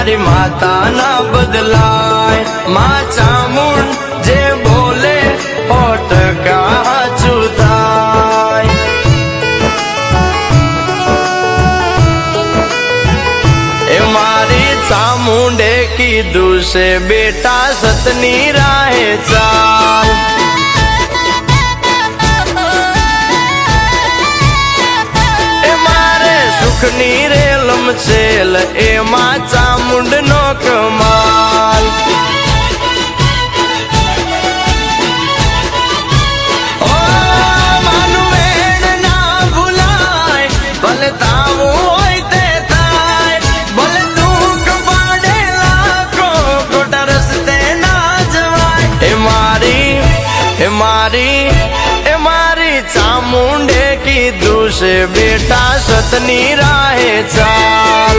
મારી માતા ના બદલાય માં ચામુંડ જે બોલે 100% હાચું થાય એ મારી ચામુંડે કીધું છે બેટા સતની રાહે ચાલ એ મારે સુખની રેલમ છેલ એમાં ચામુંડ નો કમાલ ઓ માનું વેણ ના ભૂલાય ભલે તાવું હોય તે થાય ભલે દુઃખ પાડે લાખો ખોટા રસ્તે ના જવાય એ મારી ચામુંડે કીધું છે બેટા સતની રાહે ચાલ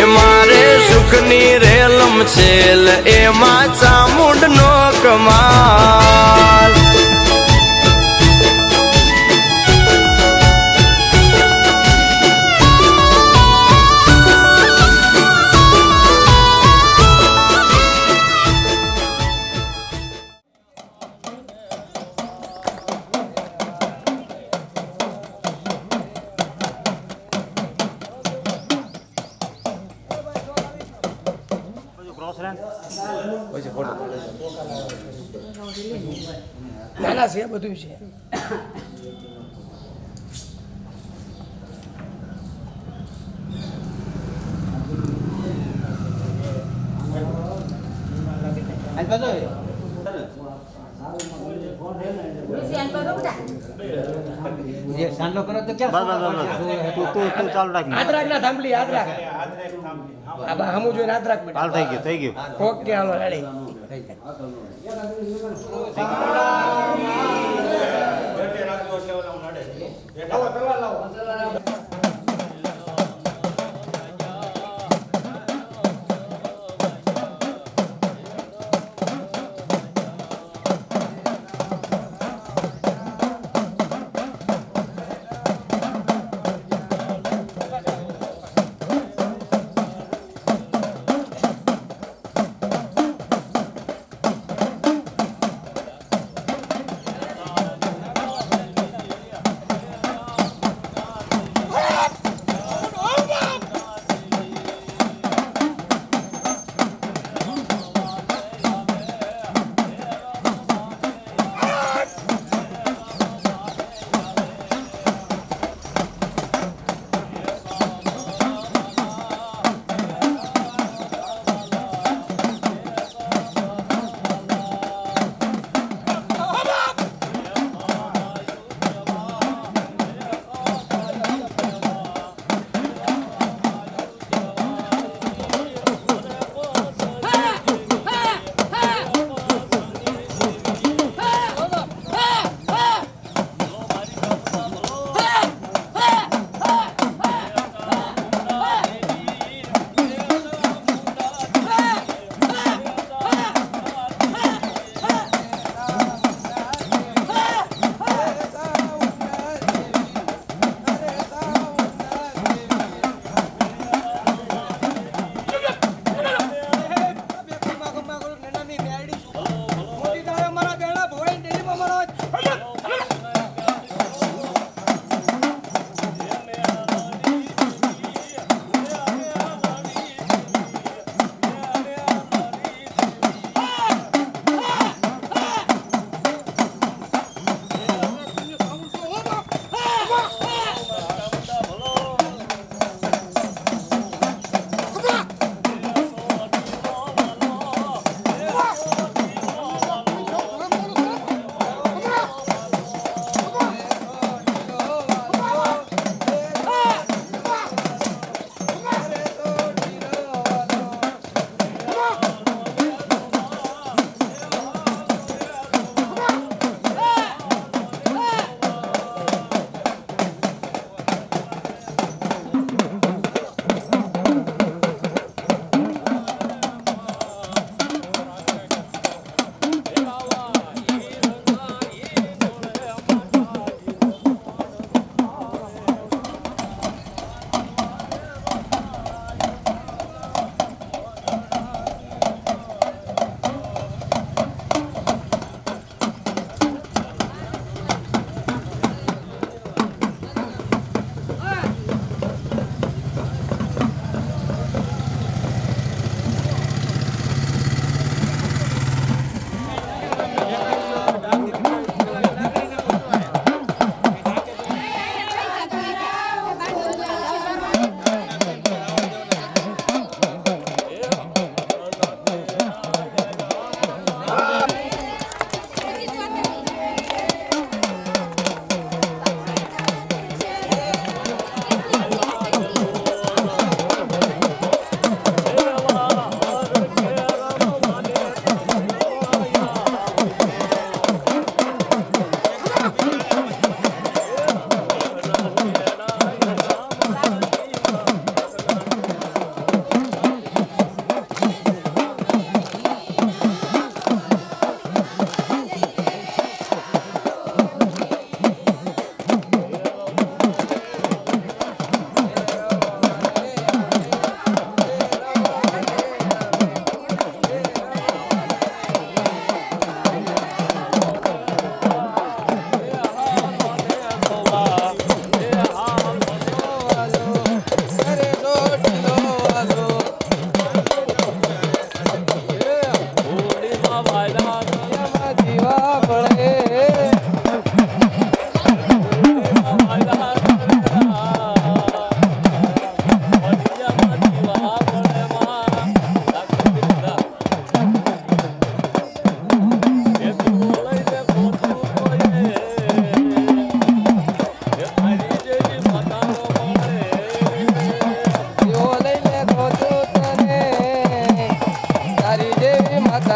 એ મારે સુખની રેલમ છેલ એમાં ચામુંડ નો કમાલ નાના છે બધું છે સાંડલો કરો તો ક્યાં તું ચાલુ રાખ હાથ રાખ ના થાંભલી હાથ રાખ આ બા હમુ જોઈને હાથ રાખ હાલ થઈ ગયું ઓકે હાલો રેડી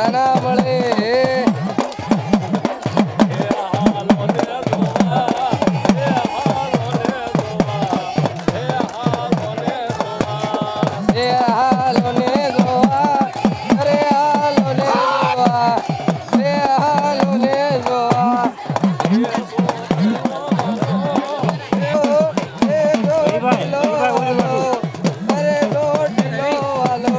મજા ના મળે એ હાલો ને જોવા અરે હાલો ને જોવા એ હાલો ને જોવા અરે રોટલો હાલો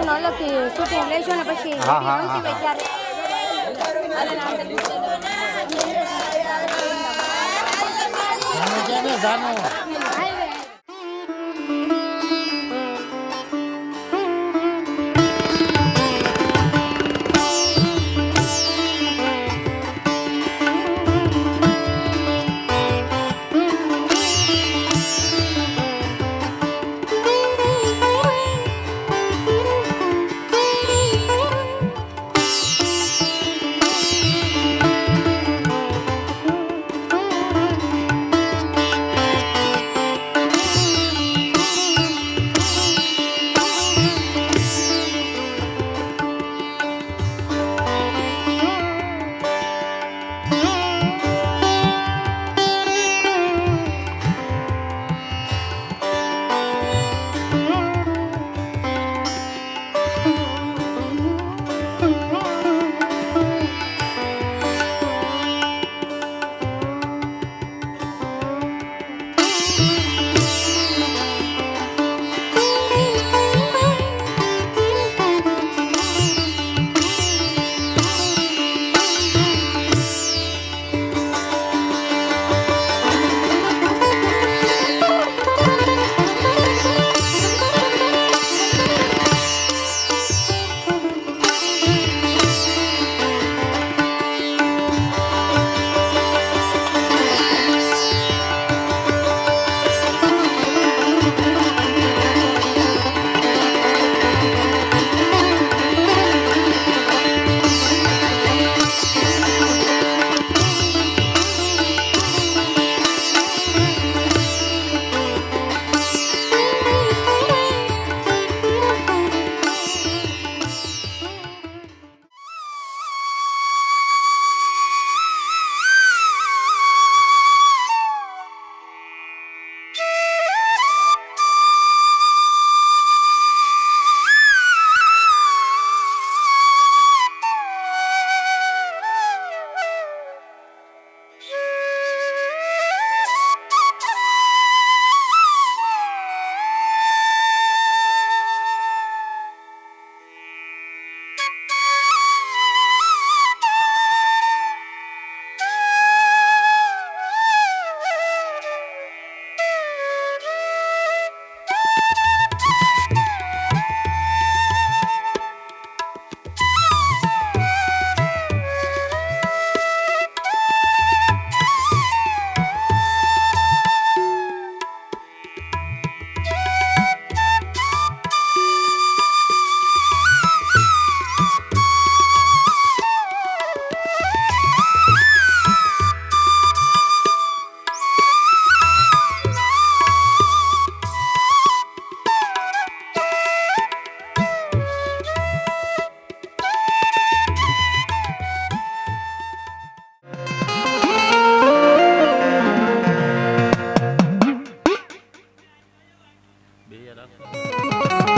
અલગથી શૂટિંગ લેશો ને પછી હા, હા, હા, રમતી હોય ત્યારે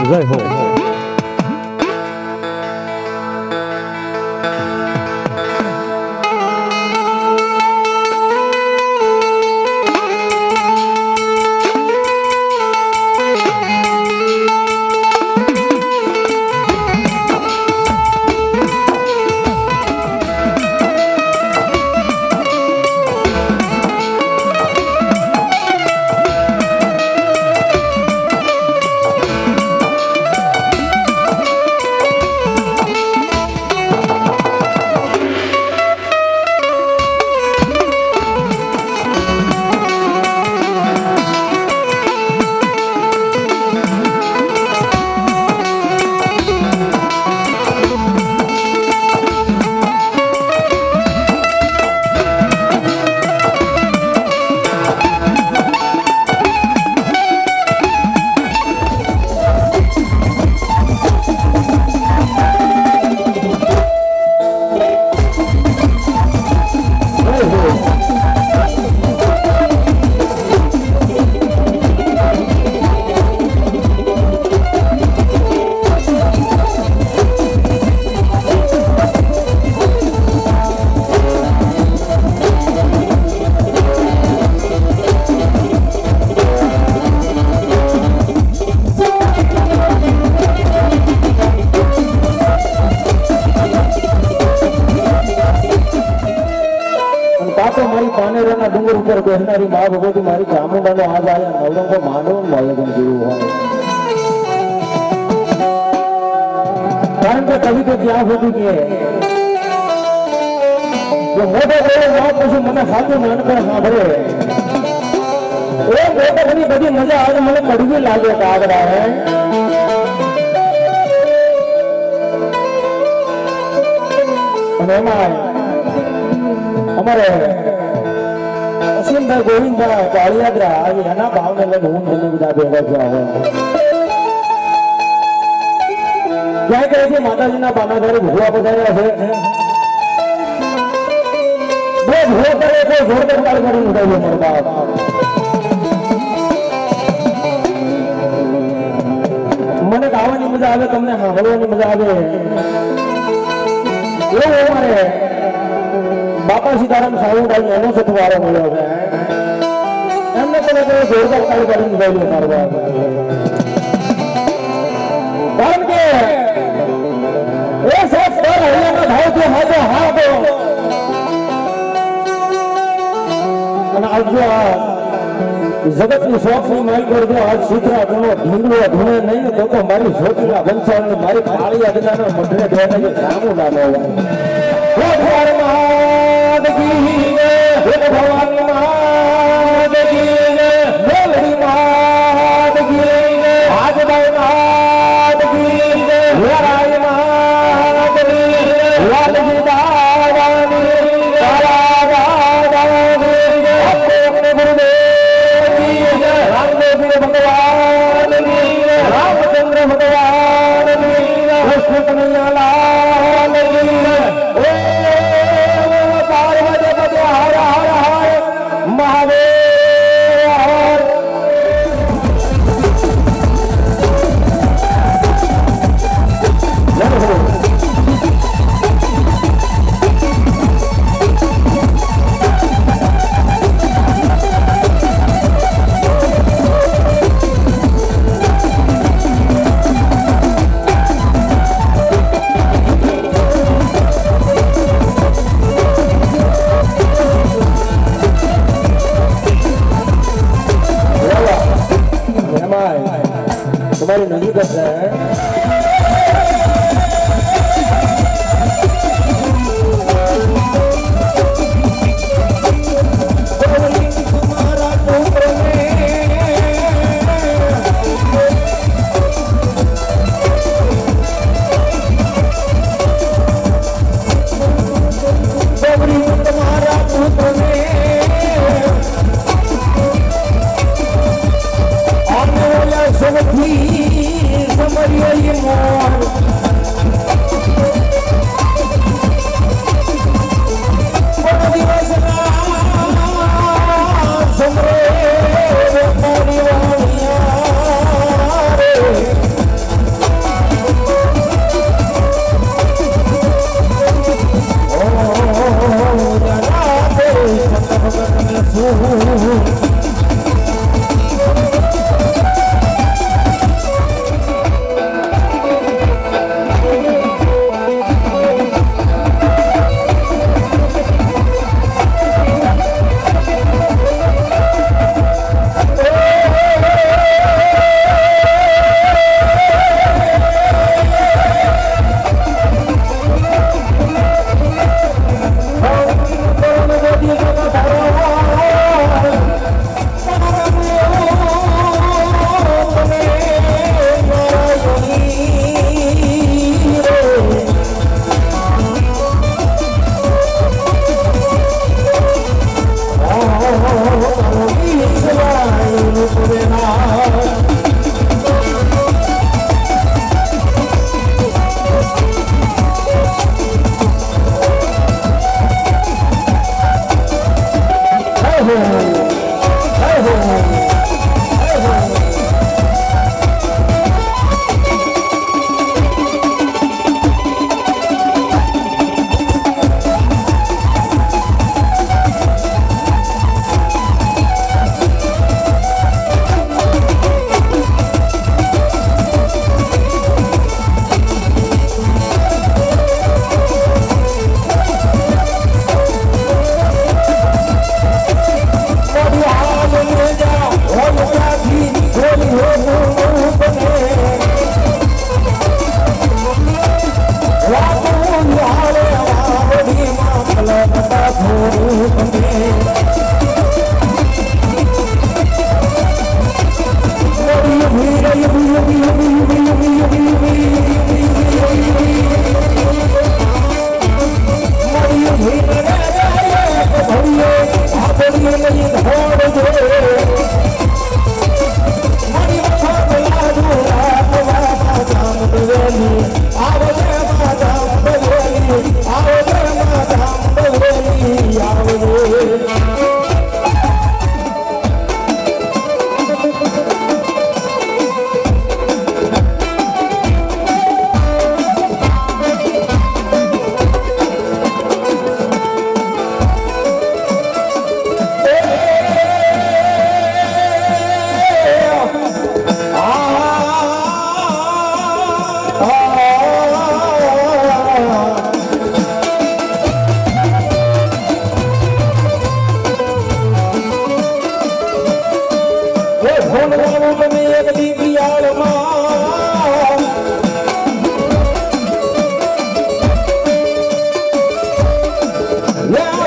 જય હો. તો મારી પાનેરાના ડુંગર ઉપર બેસનારી મા ભગવતી મારી ચામુંડાનો આજ આયા નવરંગો માંડવો આયોજન કર્યું હોય કારણ કે કવિ તો ત્યાં સુધી કે મોટો બોલો ના પછી મને સાચું નાનપણ સાંભળે એ મોટાની બધી મજા આજે મને કડવી લાગે કાગડા હે અને એમાં અમારે અસીમભાઈ ગોવિંદભાઈ કાળિયાદરા આજે એના ભાવને લઈને હું તમે બધા ભેગા થયા હોય ક્યાં કહે છે માતાજીના પાનાધારે ભૂવા પધાર્યા છે બે ભૂવો કરે તો જોરદાર તાળ કરી ઉઠાવ્યો મારો બાપ મને ગાવાની મજા આવે તમને સાંભળવાની મજા આવે એવું અમારે બાપા સીતારામ સાવંતભાઈ એનો સથવારો મળ્યો છે એમને પણ જોરદાર તાળ કરી ઉઠાવ્યો મારો બાપ કારણ કે એ સાહેબ દર હૈયાના ભાવથી હાથે હાથ અને આવજો આ જગતની શોખની માલ કરજો આજ સુધરા ઘણો ઢીંગલો ધૂણે નહીં ને તો મારી શોખના બંસાળની મારી કાળી અજ્ઞાના મંડળે બેઠા છે સામું નાનો ભગવાન મહાદેવી ભવાની મહાદેવી મેલડી મહાદેવી આજબાઈ મહાદેવી વરાય મહાદેવી લાલજી દાવાની તારાવાદાની આપને ગુરુદેવ રામદેવ ભગવાન રામચંદ્ર ભગવાન કૃષ્ણ કનૈયા લાલ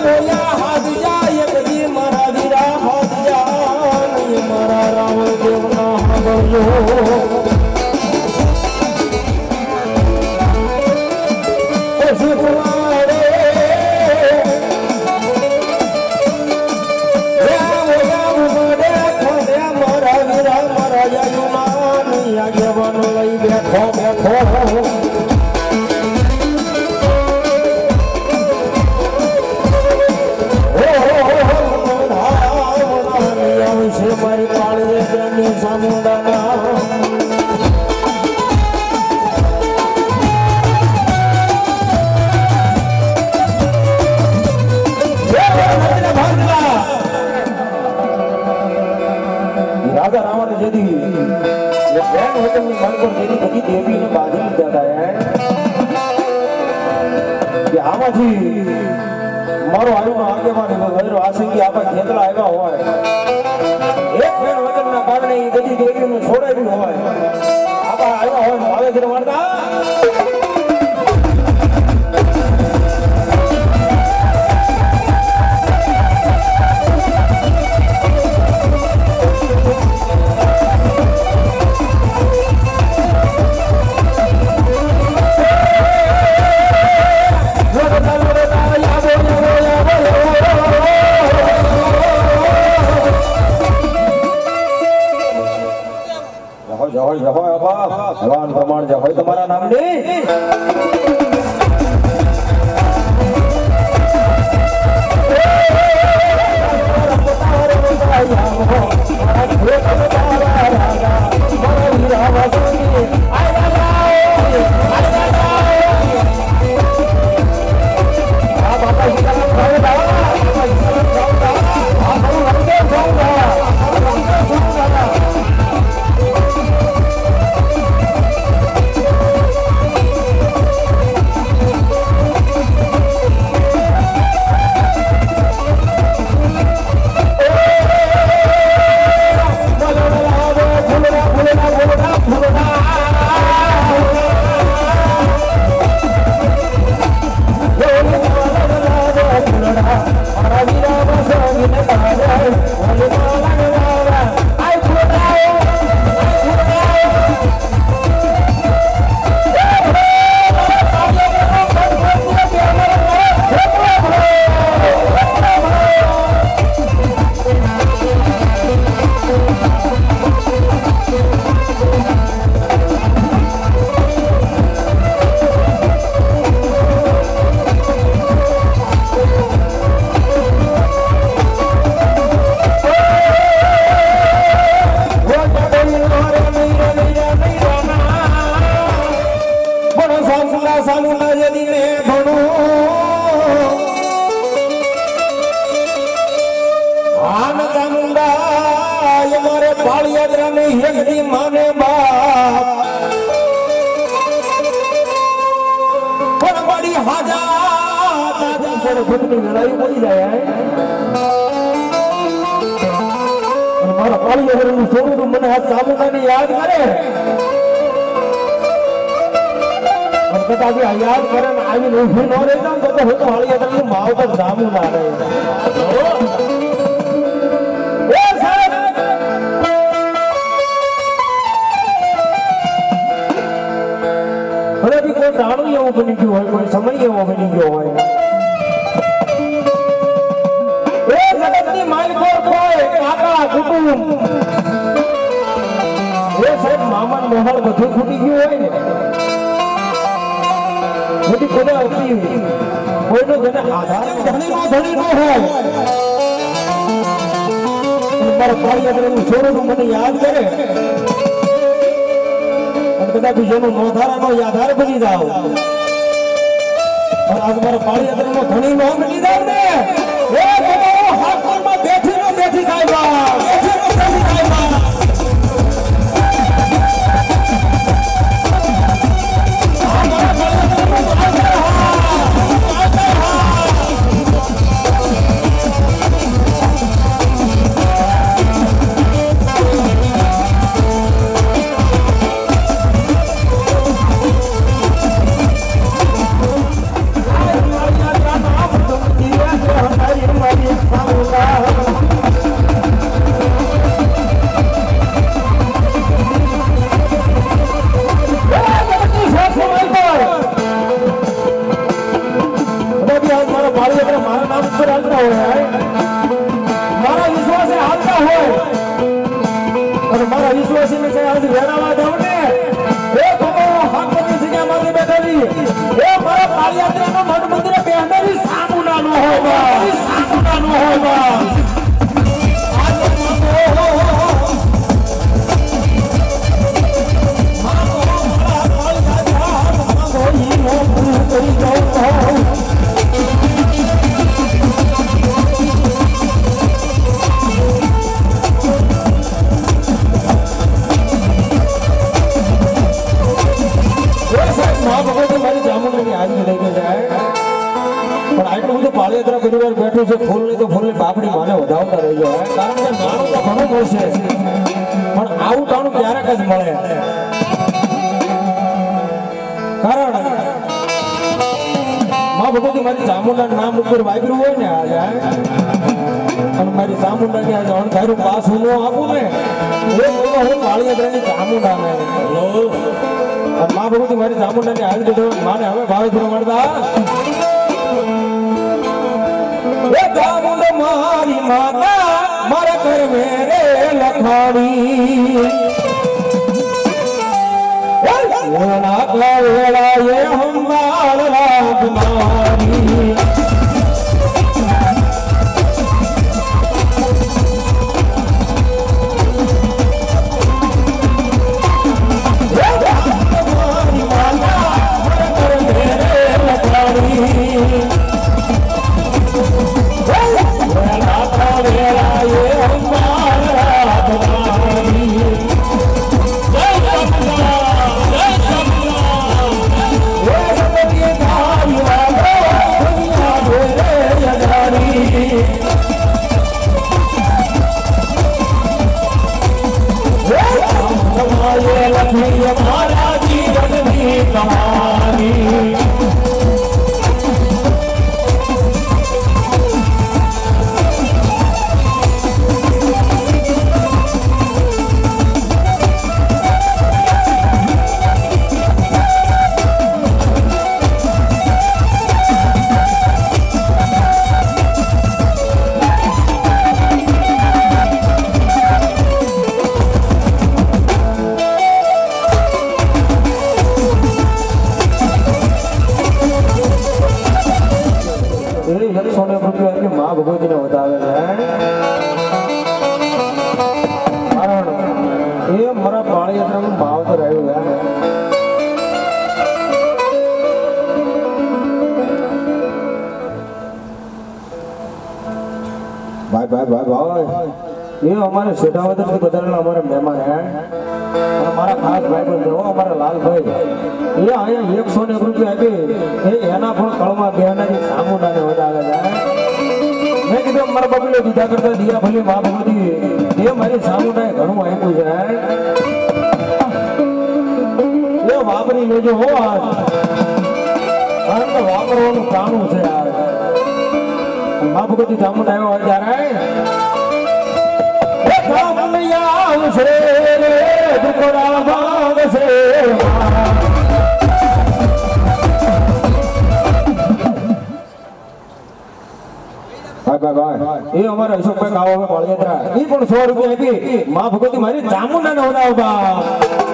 બોલ્યા હાથ જાય બધી મારા વીરા હાથ જાય મારા રાવણ દેવના હાંભળજો લઈ બેઠો બેઠો મારી કાળી ત્યાંની સામુંડાના રાજા રાવણ જેદી ये प्रेम होते हुए मन को तेरी बड़ी देवी ने बांधी लिया है कि आमाजी मारो आयु में आगे माने गयो आसंगी आपा खेतला आव्या होय एक प्रेम वचन ना कारणे ई बड़ी देवी ने छोड़ावी होय आपा आव्या होय भावे दिन वाळता ભગવાન પ્રમાણ જે હોય તમારા નામની લડાઈ પડી જાય મારા પાળી નું છોડું મને આ સામુદાની યાદ કરે કદાચ યાદ કરે ને આવીને ઊભી ન રહી જાઉં તો હું પાળી માવતર સામુ ના રહે ભલે બી કોઈ જાણું એવું બની ગયું હોય કોઈ સમય એવો બની ગયો હોય મામા મોહળ બધું ખૂટી ગયું હોય ને બધી બધા કોઈનો જેને આધાર ધણી ન હોય મારા પાળિયાદનું છોડું મને યાદ કરે અને કદાચ જેનું નોંધારાનો આધાર બની જાવ અને આજ મારા પાળિયાદનો ધણી ન બની જાવ ને બેઠી કાયમાં પાળિયાત્રા મારા નામ ઉપર હાલતા હોય મારા વિશ્વાસે હાલતા હોય અને મારા વિશ્વાસીને કઈ આજ વેરાવા દઉં ને એ ભગો હાકની જગ્યા માંથી બેઠેલી એ મારા પાળિયાત્રાનો મઠ મંદિરે બેહનારી સામુના નો હોય બા સામુના નો હોય બા પાળિયાત્રા પરિવાર બેઠું છે ફૂલની તો ફૂલની પાપડી માને વધાવતા રહેજો કારણ કે નાણું તો ઘણું મળશે પણ આવું ટાણું ક્યારેક જ મળે કારણ માં ભગવતી મારી ચામુંડાનું નામ ઉપર વાગ્યું હોય ને આજે અને મારી ચામુંડાની આજે અણધાર્યું પાસ હું આપું ને એ હું પાળિયાત્રાની ચામુંડાને અને માં ભગવતી મારી ચામુંડાની હાલ દીધો માને હવે ભાવે પૂરો મળતા મારી માતા મારા ઘર મેરે લખાણી વેળા વેળા એ હંબાળ રાત મારી મારા જીવનની કહાની માં ભગવતીને વધાવે છે એ મારા પાળિયાત્રાનું માવતર આવ્યું ભાઈ ભાઈ ભાઈ ભાઈ એ અમારે શેઠાવદર થી બધાના અમારા મહેમાન હે અને મારા ખાસ ભાઈ બંધ અમારા લાલભાઈ એ અહીંયા 101 રૂપિયા આપી એ એના પણ કળમાં બેહનારી સામુંડાને વધાવે છે મેં કીધું મારા બબીલો દીધા કરતા દિયા ભલી માં ભગવતી એ મારી સામુંડાએ ઘણું આપ્યું છે એ વાપરી લેજો હો આજ કારણ કે વાપરવાનું કામું છે યાર માં ભગવતી સામુંડા આવ્યો હોય ત્યારે આવશે રે દુખડા ભાગશે એ અમારા અશોકભાઈ કાવો પાળિયાત્રા એ પણ 100 રૂપિયા આપી માં ભગવતી મારી ચામુંડાને વધાવવા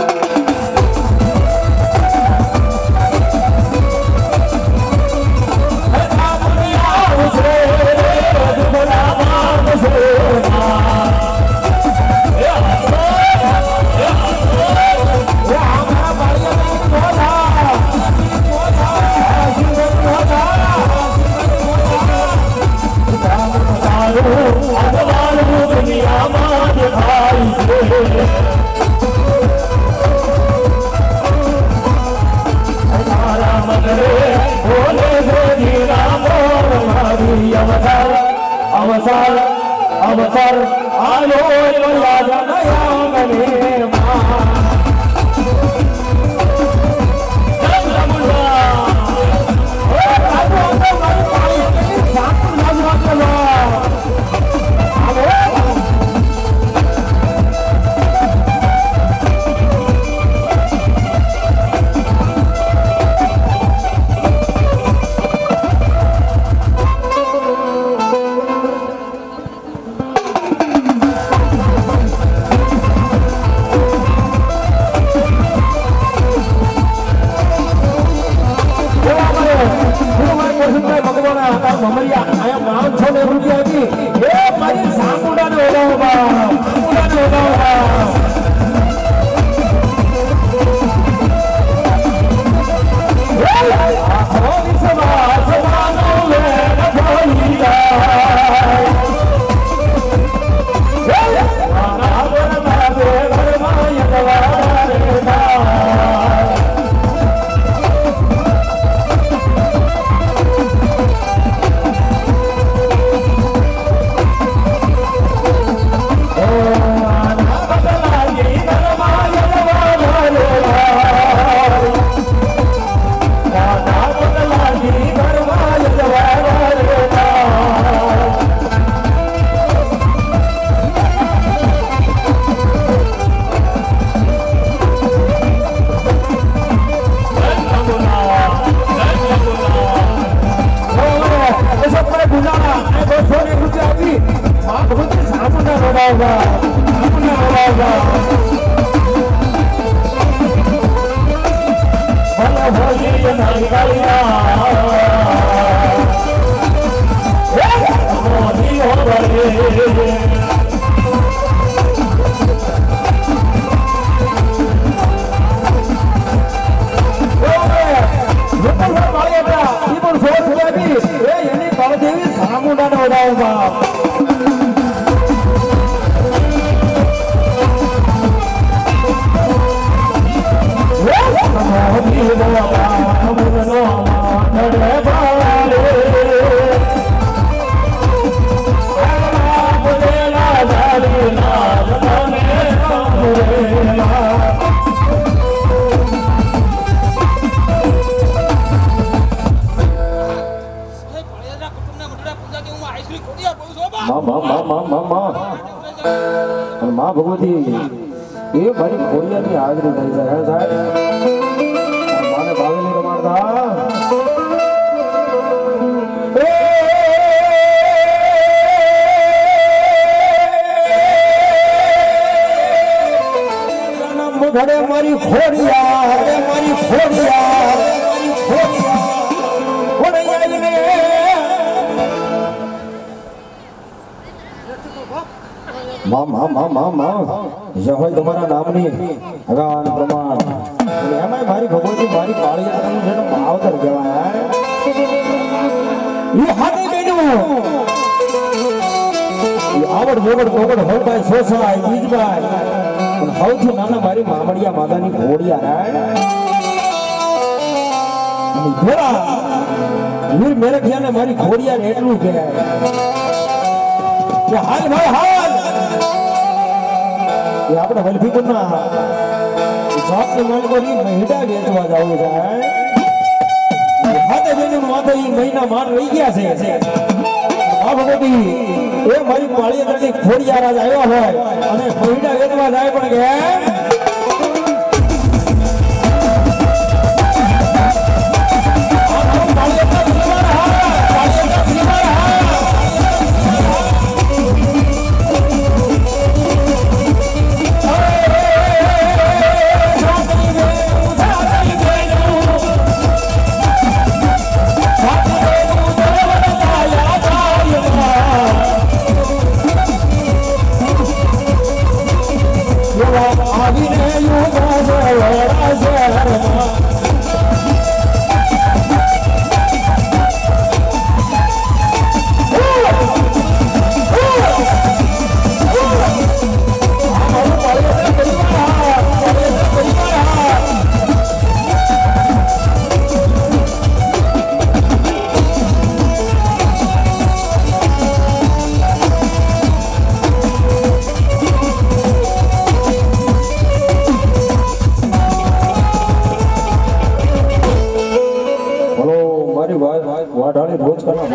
અવસર અવસર આયો લાગનયા મને માં આકાર મમરિયા આયા 500 રૂપિયા હતી એ મારી સામુડાને ઓલાવો બા સામુડાને ઓલાવો બા मां भगवती ये बड़ी खोड़िया की हाजरी થઈ જાય સાહેબ માને ભાવેલી રમાડતા ઘડે મારી ખોડિયા હોય તમારા નામની અગાન પ્રમાણ એમાં મારી ભગવતી મારી કાળી છે ને ભાવતર કહેવાય આવડ જોગડ કોગડ હોલભાઈ સોસાય બીજભાઈ પણ સૌથી નાના મારી મામડિયા માતાની ઘોડિયા વીર મેરખિયાને મારી ઘોડિયા ને એટલું કહેવાય હાલ ભાઈ હાલ આપણે વલભીપુરના જાતને માલકોની મહિડા વેચવા જવું છે હાથે બેનું માથે ઈ મહિના માર રહી ગયા છે આ ભગવતી એ મારી પાળીયાની ખોડિયા રાજ આવ્યા હોય અને મહિડા વેચવા જાય પણ કે વાઢાની ભોજ કરના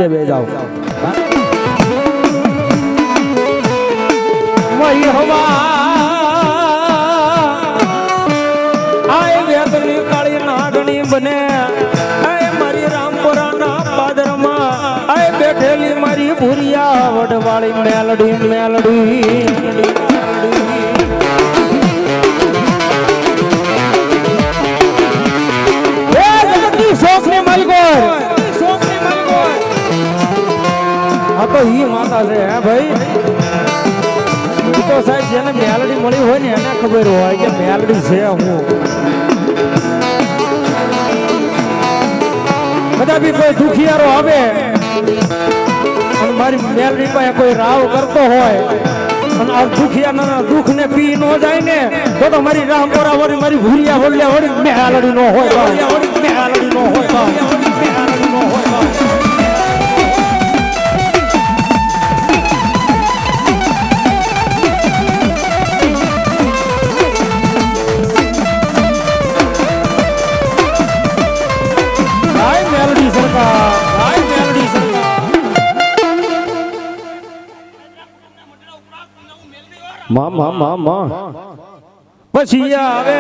નીચે બે જાઓ મહી હવા આય વેદની કાળી નાગણી બને આય મારી રામપુરાના પાદરમાં આય બેઠેલી મારી ભૂરિયા વડવાળી મેલડી મેલડી તો ઈ માતા છે હે ભાઈ તો સાહેબ જેને મેલડી મળી હોય ને એને ખબર હોય કે મેલડી છે હું કદાપી કોઈ દુખિયારો આવે અને મારી મેલડી પાસે કોઈ રાવ કરતો હોય અને આ દુખિયાના દુઃખ ને પી ન જાય ને તો મારી રામપોરા વળી મારી ભૂરિયા વળ્યા વળી મેલડી નો હોય મેલડી નો હોય મેલડી નો હોય પછી આવે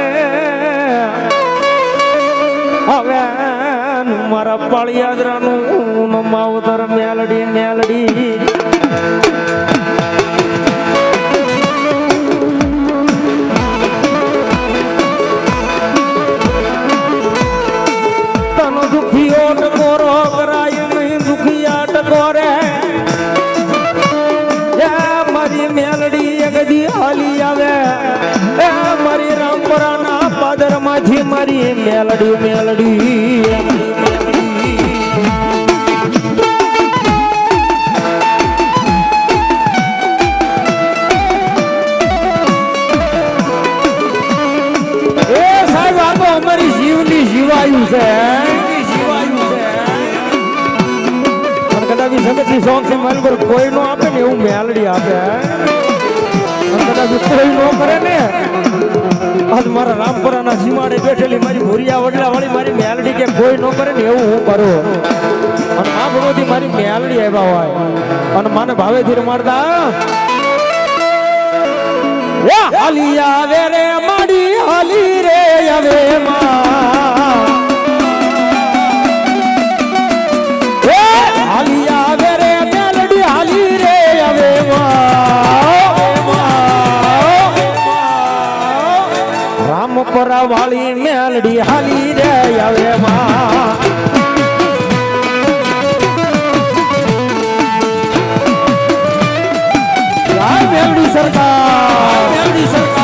મારા પાળિયાદરાનું માવતર મેલડી મેલડી તનો દુખિયો ટકોરો કરાય નહીં દુખિયા ટકોરે મારી મેલડી ગદી હાલી આવે મારી રામપુરાના પાદર માંથી મારી મેલડી મેલડી એ સાહેબ આ તો અમારી જીવની જીવાયું છે કદાચ જગતની શોખ છે મારી પર કોઈ નો આપે ને એવું મેલડી આપે કદાચ કોઈ નો કરે ને આજ મારા રામપુરાના સીમાડે બેઠેલી મારી ભૂરિયા વડલા વાળી મારી મેલડી કે કોઈ નો કરે ને એવું હું કરું અને આ બધોથી મારી મેલડી આવ્યા હોય અને મને ભાવેથી રમાડતા હાલી આવે રે માડી હાલી રે આવે હાલી આવે રે મેલડી હાલી રે આવે રામપુરા વાળી મેલડી હાલી રે આવે મેલડી સરકાર મેલડી સરકાર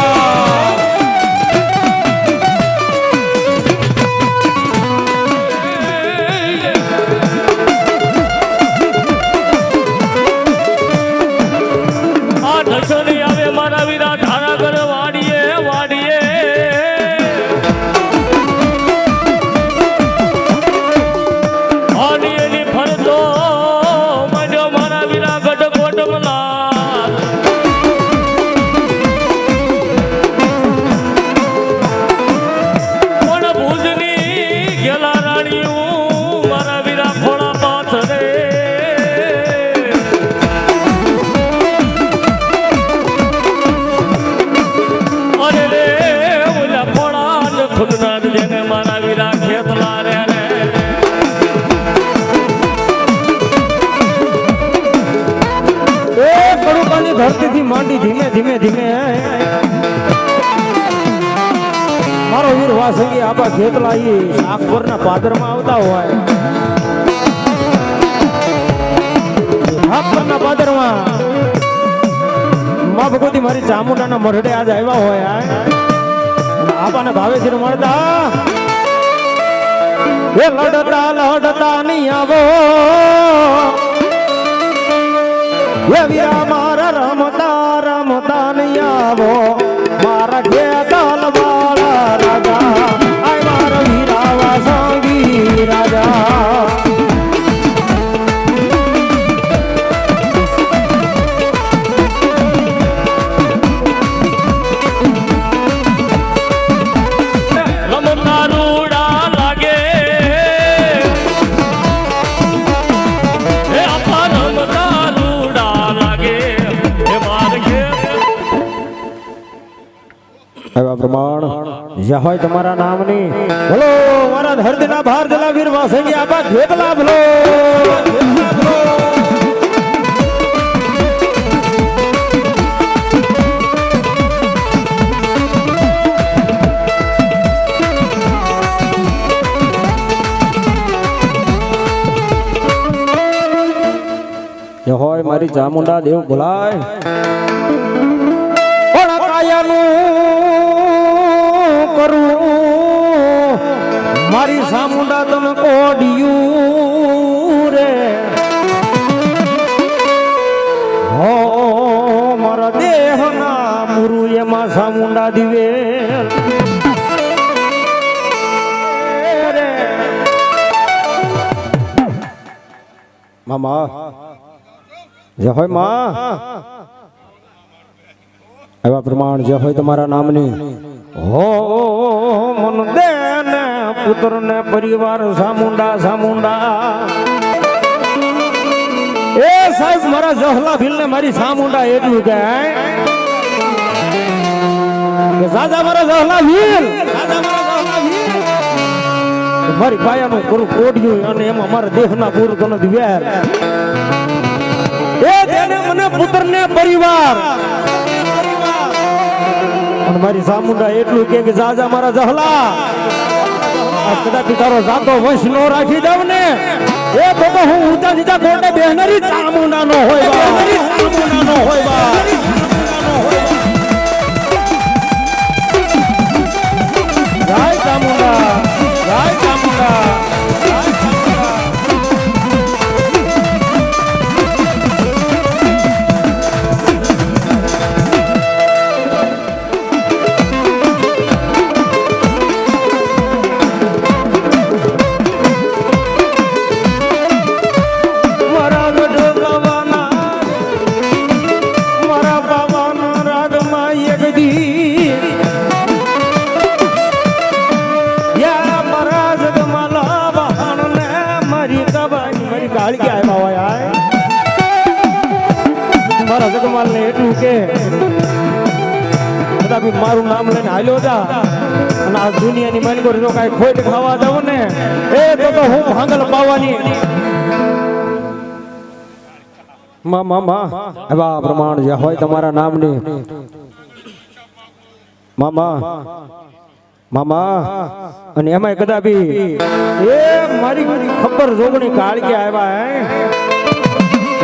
ધરતીથી માંડી ધીમે ધીમે ધીમે મારો વીર વાસંગી આપા ખેતલા નાગપુરના પાદરમાં આવતા હોય નાગપુરના પાદરમાં માં ભગવતી મારી ચામુંડાના મઢડે આજ આવ્યા હોય આપાને ભાવેથી મળતા એ લડતા લડતા નહીં આવો એ વીરા મારા રમતા રમતા નહીં આવો મારા ખેતલ વાળા રાજા આય મારા વીરા વાસંગી રાજા એવા પ્રમાણ જ્યાં હોય તમારા નામની બોલો મારા ધરતીના ભાર જલા વીર વાસંગી આપા ખેતલા બોલો જ્યાં હોય મારી ચામુંડા દેવ બોલાય મારી સામુંડા તમે કોડિયું રે હો મારા દેહ ના મુરુ એમાં સામુંડા દિવે મામા જય હોય માં એવા પ્રમાણ જે હોય તમારા નામની હો મન દે ને પુત્ર ને પરિવાર સામુંડા સામુંડા એ સાહેબ મારા જહલા ભીલ ને મારી સામુંડા એટલું કે સાજા મારા જહલા ભીલ મારી પાયાનું કરું કોડ્યું અને એમાં મારા દેહના પૂરું તને દિવ્યા એ તેને મને પુત્ર ને પરિવાર અને મારી સામુંડા એટલું કે જાજા મારા જહલા કદાચ તારો જાતો વંશ નો રાખી દઉં ને એ તો હું ઊંચા નીચા કોટે બેહનારી ચામુંડા નો હોય ચામુંડા નો હોય જય ચામુંડા જય ચામુંડા મારા જગમાલ ને એટલું કે કદાપી મારું નામ લઈને હાલ્યો જા અને આ દુનિયાની માલિકો જો કાંઈ ખોટ ખાવા દઉં ને એ તો હું ભાંગલ પાવાની મામા એવા પ્રમાણ જે હોય તમારા નામની મામા મામા અને એમાં કદાપી એ મારી ખબર જોગણી કાળકી આવ્યા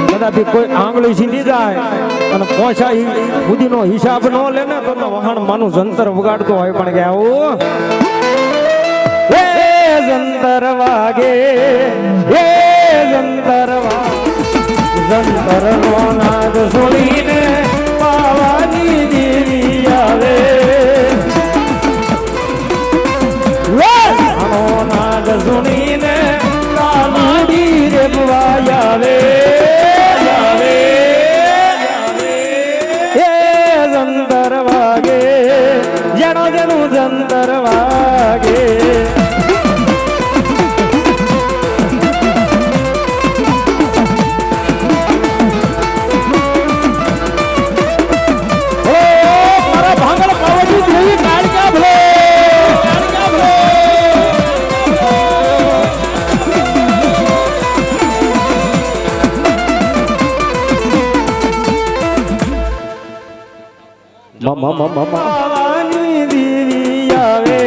કદાપી કોઈ આંગળી સીધી જાય અને પોછા સુધીનો હિસાબ ન લે ને તો વહાણ માનું જંતર વગાડતો હોય પણ કે આવું એ જંતર વાગે એ જંતર જંતર નો નાદ સુણીને પાવાની દેવી આવે નાદ સુણીને કાલુડી રે આવે જંતર વાગે જેનો જેનું જંતર વાગે મારા ભાંગલ પાવતી દેવી કાળકા ભલે પાવાની દેવી આવે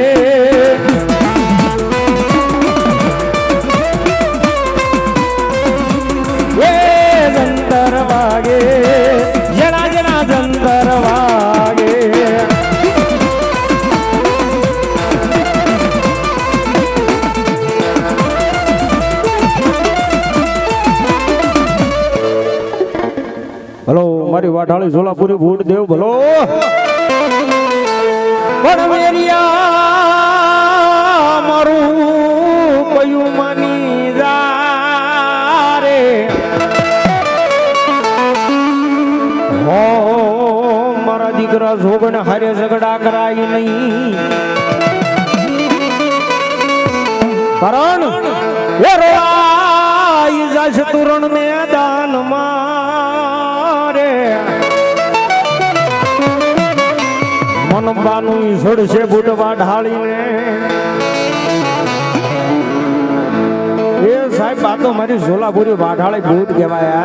એ જંતર વાગે જણા જણા જંતર વાગે ભલો મારી વાઢાળી ઝોલાપુરી ભૂડ દેવ ભલો પણ મેરિયા મારું કયું માની જા રે હો મારા દીકરા જોગણ હારે ઝઘડા કરાય નહીં કારણ એ રોઈ જશ તુરણ મેદાન મારે મન સોનબાનું છોડશે બુટવા ઢાળીને એ સાહેબ આ તો મારી સોલાપુરી વાઢાળી ભૂત કહેવાય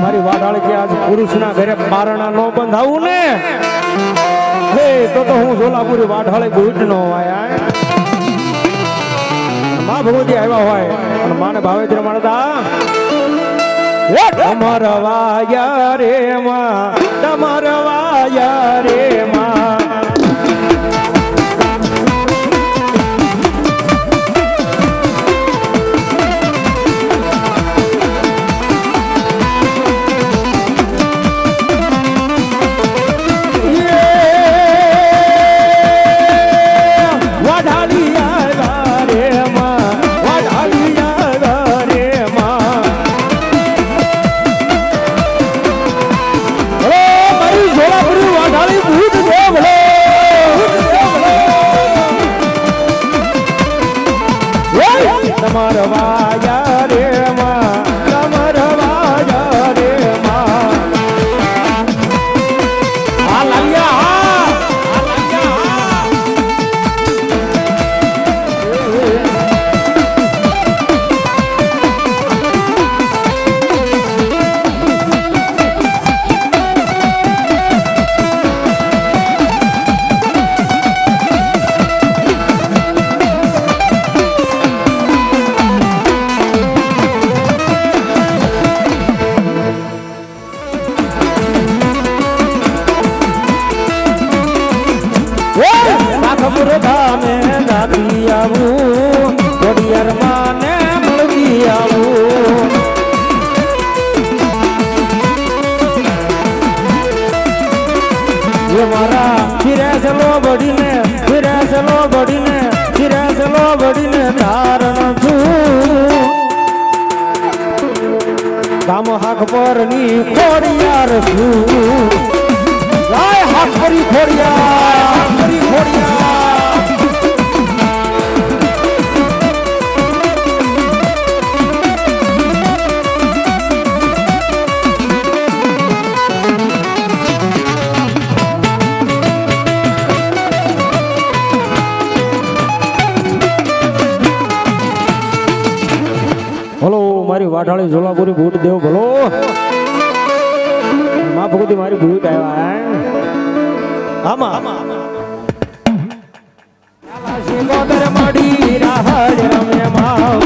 મારી વાઢાળી કે આજ પુરુષના ઘરે બારણા નો બંધાવું ને હે તો હું સોલાપુરી વાઢાળી ભૂત નો હોય માં ભગવતી આવ્યા હોય અને માને ભાવે તે મળતા ડમરવાયા રે માં ડમરવાયા રે માં ડમરવાયા રે માં ડમરવાયા રે માં આ લાગ્યા ધામે દાદી આવું ઘડિયાળ માને મળવી આવું એ મારા ફિરેસલો બડીને ધારણ છું ગામ હાક પર ની ખોડિયાર છું ગાય હાક પરી ખોડિયાર ભલો મારી વાઢાળી ઝોલાપુરી ભૂત દેવ ભલો માં ભગવતી મારી ભૂત આવ્યા આમાં મડી રાહર રમે માં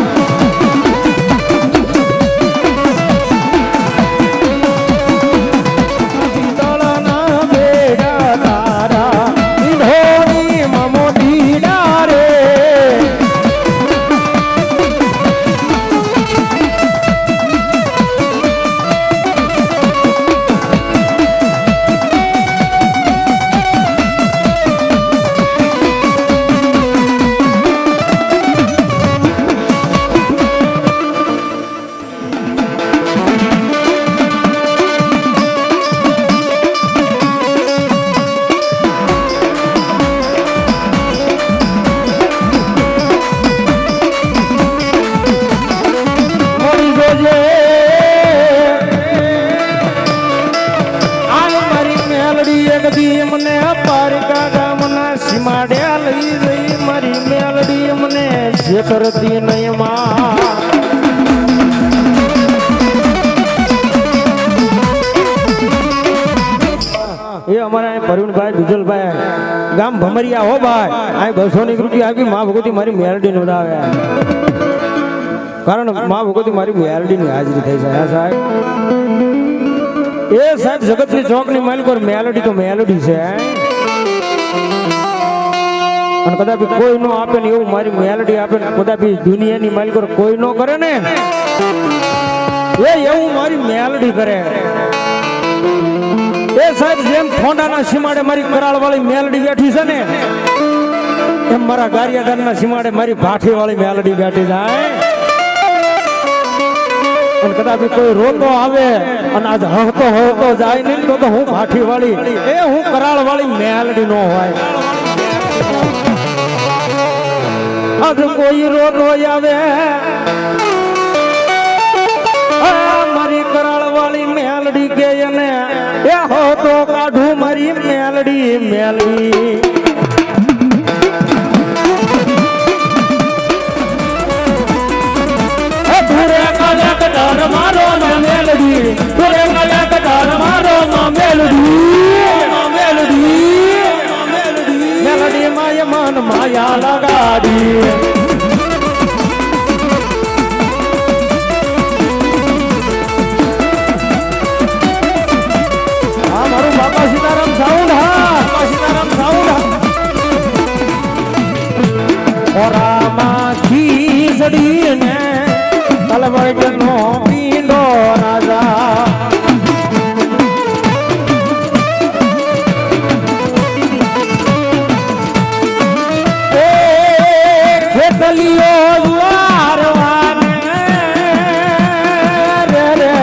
કરતી નહીં માં એ અમારા પરવીણભાઈ દુજલભાઈ ગામ ભમરિયા હો ભાઈ આ 200 ની કૃતિ આપી માં ભગવતી મારી મેલડી નોંધાવે કારણ માં ભગવતી મારી મેલડી ની હાજરી થઈ છે સાહેબ એ સાહેબ જગતની ચોક ની માલિક પર મેલડી તો મેલડી છે અને કદાપી કોઈ નો આપે ને એવું મારી મેલડી આપે ને કદાપી દુનિયાની માલિકો કોઈ નો કરે ને એ એવું મારી મેલડી કરે એ સાહેબ જેમ ફોંડાના સીમાડે મારી કરાળ વાળી મેલડી બેઠી છે ને એમ મારા ગારિયાદારના સીમાડે મારી ભાઠી વાળી મેલડી બેઠી જાય અને કદાપી કોઈ રોતો આવે અને આજ હળતો જાય નહીં તો હું ભાઠી વાળી એ હું કરાળ વાળી મેલડી નો હોય આજ કોઈ રોતો આવે મારી કરાળ વાળી મેલડી કે એને એ હો તો કાઢું મારી મેલડી મેલડી તુરે કાલે કટાર મારો માં મેલડી તુરે કાલે કટાર મારો માં મેલડી મેલડી માય મન માયા લગાડી બાપા સીતારામ સાઉન્ડ બાપા સીતારામ સાઉન્ડ ઓરામાં ખીસડી ને તલવડનો પીંડો રાજા એ ખેતલીઓ દ્વારવાને રે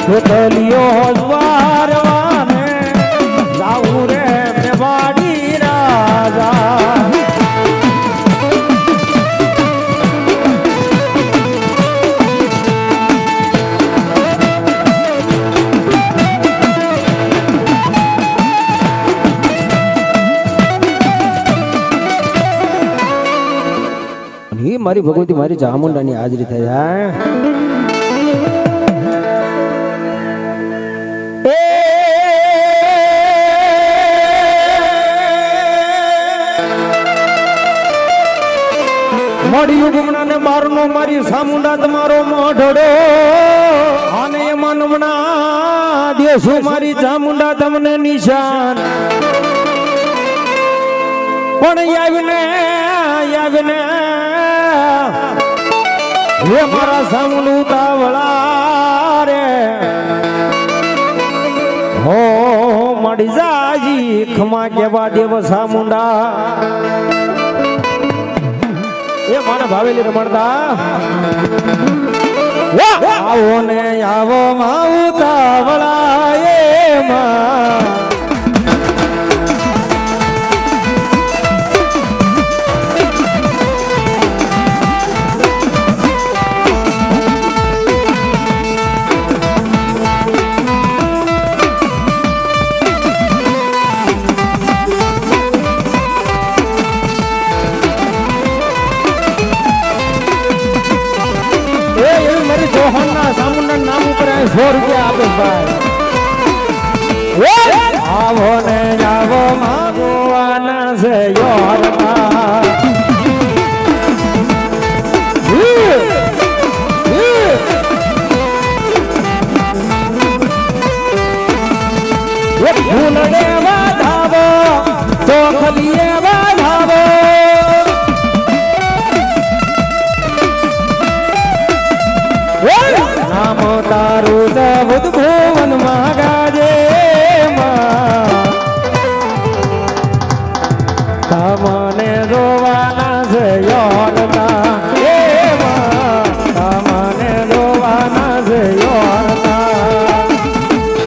ખેતલીઓ દ્વારવાને જાઉં રે મેવાડી રાજા મારી ભગવતી મારી ચામુંડાની હાજરી થઈ જાય મળ્યું ગુમણા ને મારનો મારી સામુંડા તમારો મોઢડો અને એમાં નમણા દેશું મારી ચામુંડા તમને નિશાન પણ આવીને હે મારા સામુંડ ઉતાવળા રે હો મળી જાજી ખમા કેવા દેવ સામુંડા એ મારા ભાવેલી રમણદા આવો ને આવો માઉતાવળા એમાં સામુંડા નામ ઉપર 100 રૂપિયા આપે ભાઈ આવો ને આવો માગવાના છે યોરમાં ફૂલડે વધાવો ચોખલીએ વધાવો નામ તારું જબુદ ભુવન માગાજે માં